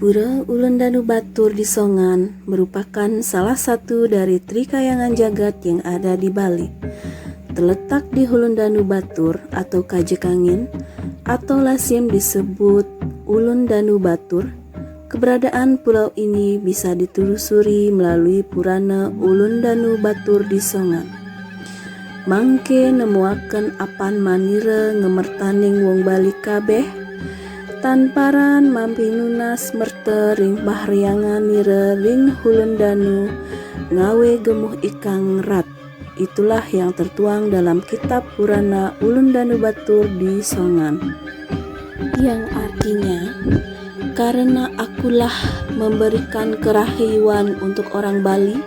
Pura Ulundanu Batur di Songan merupakan salah satu dari Trikayangan Jagat yang ada di Bali. Terletak di Ulundanu Batur atau Kajekangin atau lazim disebut Ulundanu Batur. Keberadaan pulau ini bisa ditelusuri melalui Purana Ulundanu Batur di Songan. Mangke nemuaken apan manira ngemertaning wong Bali kabeh tanparan mampi nunas merte ring bahriangan nira ring Ulundanu ngawe gemuh ikang rat. Itulah yang tertuang dalam kitab Purana Ulundanu Batur di Songan, yang artinya, karena akulah memberikan kerahayuan untuk orang Bali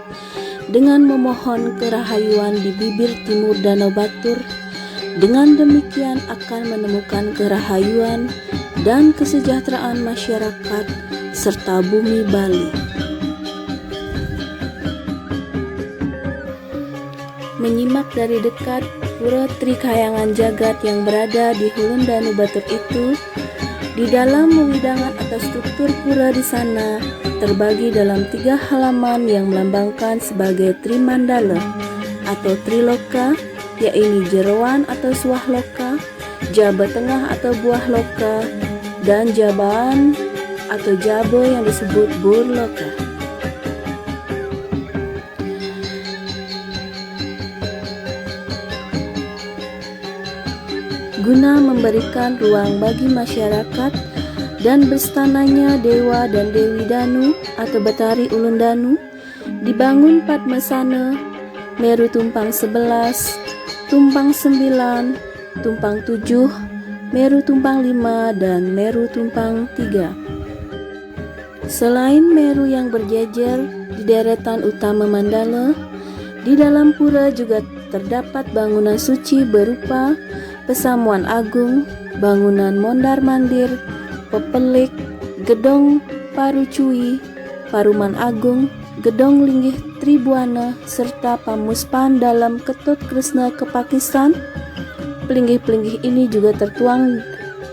dengan memohon kerahayuan di bibir timur Danau Batur, dengan demikian akan menemukan kerahayuan dan kesejahteraan masyarakat serta bumi Bali. Menyimak dari dekat pura Trikayangan Jagat yang berada di Ulundanu Batur itu, di dalam wewidangan atau struktur pura di sana terbagi dalam 3 halaman yang melambangkan sebagai Trimandala atau Triloka, yaitu jeroan atau suah loka, jaba tengah atau buah loka, dan jabaan atau jabo yang disebut burloka. Guna memberikan ruang bagi masyarakat dan berstananya Dewa dan Dewi Danu atau Batari Ulundanu, dibangun Padmasana, Meru Tumpang 11, Tumpang 9, Tumpang 7, Meru Tumpang 5, dan Meru Tumpang 3. Selain Meru yang berjejer di deretan utama Mandala, di dalam pura juga terdapat bangunan suci berupa Pesamuan Agung, bangunan Mondar Mandir, Pepelik, Gedong Parucui, Paruman Agung, Gedong Linggih Tribuana, serta Pamuspan dalam Ketut Kresna ke Pakistan. Pelinggih-pelinggih ini juga tertuang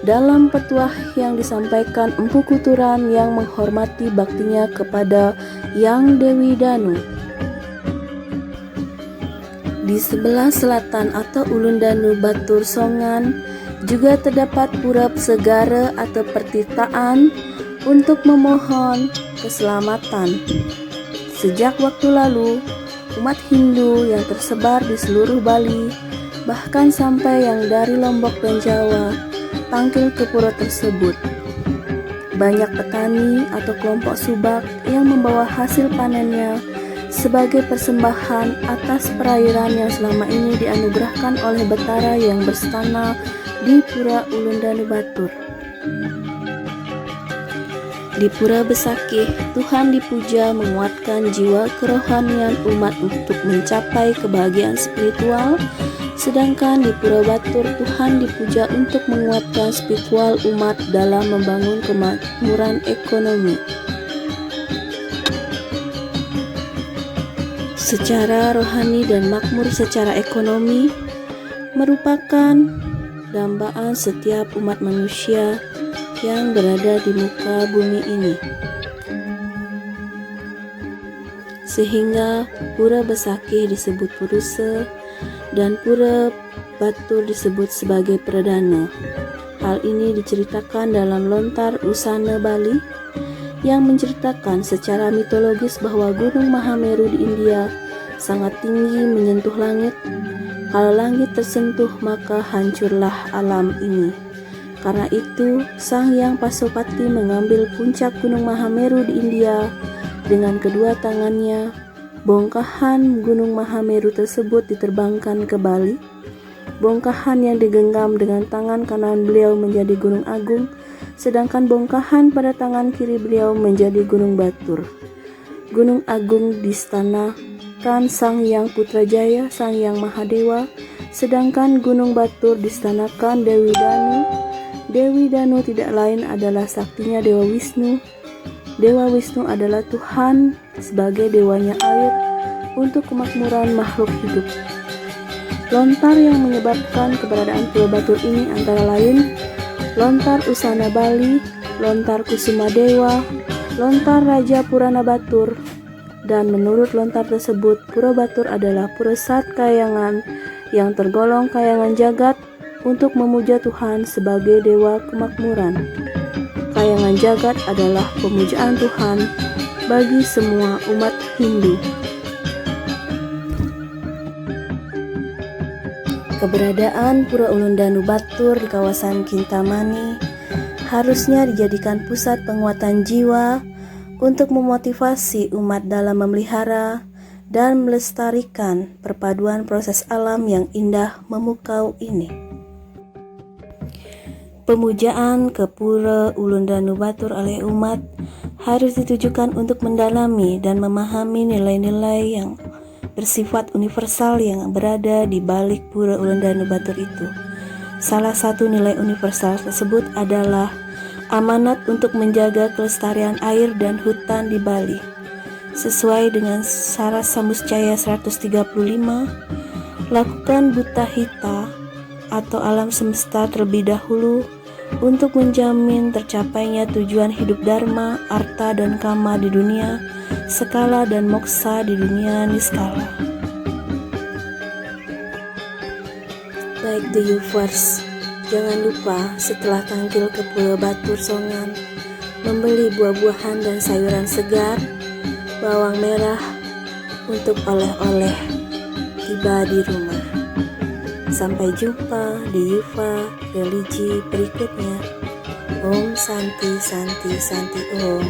dalam petuah yang disampaikan Empu Kuturan yang menghormati baktinya kepada Yang Dewi Danu. Di sebelah selatan atau Ulundanu Batur Songan juga terdapat pura segara atau pertirtaan untuk memohon keselamatan. Sejak waktu lalu, umat Hindu yang tersebar di seluruh Bali, bahkan sampai yang dari Lombok dan Jawa, tampil ke pura tersebut. Banyak petani atau kelompok subak yang membawa hasil panennya sebagai persembahan atas perairan yang selama ini dianugerahkan oleh Betara yang berstana di Pura Ulundanu Batur. Di Pura Besakih, Tuhan dipuja menguatkan jiwa kerohanian umat untuk mencapai kebahagiaan spiritual, sedangkan di Pura Batur Tuhan dipuja untuk menguatkan spiritual umat dalam membangun kemakmuran ekonomi. Secara rohani dan makmur secara ekonomi merupakan dambaan setiap umat manusia yang berada di muka bumi ini. Sehingga Pura Besakih disebut Purusa dan Pura Batur disebut sebagai Pradana. Hal ini diceritakan dalam Lontar Usana Bali yang menceritakan secara mitologis bahwa Gunung Mahameru di India sangat tinggi menyentuh langit. Kalau langit tersentuh maka hancurlah alam ini. Karena itu Sang Hyang Pasopati mengambil puncak Gunung Mahameru di India dengan kedua tangannya. Bongkahan Gunung Mahameru tersebut diterbangkan ke Bali. Bongkahan yang digenggam dengan tangan kanan beliau menjadi Gunung Agung, sedangkan bongkahan pada tangan kiri beliau menjadi Gunung Batur. Gunung Agung distanakan Sang Hyang Putrajaya, Sang Hyang Mahadewa, sedangkan Gunung Batur distanakan Dewi Danu. Dewi Danu tidak lain adalah saktinya Dewa Wisnu. Dewa Wisnu adalah Tuhan sebagai dewanya air untuk kemakmuran makhluk hidup. Lontar yang menyebabkan keberadaan Pulau Batur ini antara lain Lontar Usana Bali, Lontar Kusuma Dewa, lontar Raja Purana Batur. Dan menurut lontar tersebut, Pura Batur adalah pura Sat Kahyangan yang tergolong kayangan jagat untuk memuja Tuhan sebagai dewa kemakmuran. Kayangan jagat adalah pemujaan Tuhan bagi semua umat Hindu. Keberadaan Pura Ulundanu Batur di kawasan Kintamani harusnya dijadikan pusat penguatan jiwa untuk memotivasi umat dalam memelihara dan melestarikan perpaduan proses alam yang indah memukau ini. Pemujaan ke Pura Ulundanu Batur oleh umat harus ditujukan untuk mendalami dan memahami nilai-nilai yang bersifat universal yang berada di balik Pura Ulundanu Batur itu. Salah satu nilai universal tersebut adalah amanat untuk menjaga kelestarian air dan hutan di Bali. Sesuai dengan Saras Sammuscaya 135, lakukan buta hita atau alam semesta terlebih dahulu untuk menjamin tercapainya tujuan hidup dharma, arta, dan kama di dunia skala dan moksa di dunia niskala. Baik the Yufers, jangan lupa setelah tampil ke Pulau Batur Songan, membeli buah-buahan dan sayuran segar, bawang merah untuk oleh-oleh tiba di rumah. Sampai jumpa di Yufa Religi berikutnya. Om Santi Santi Santi Om.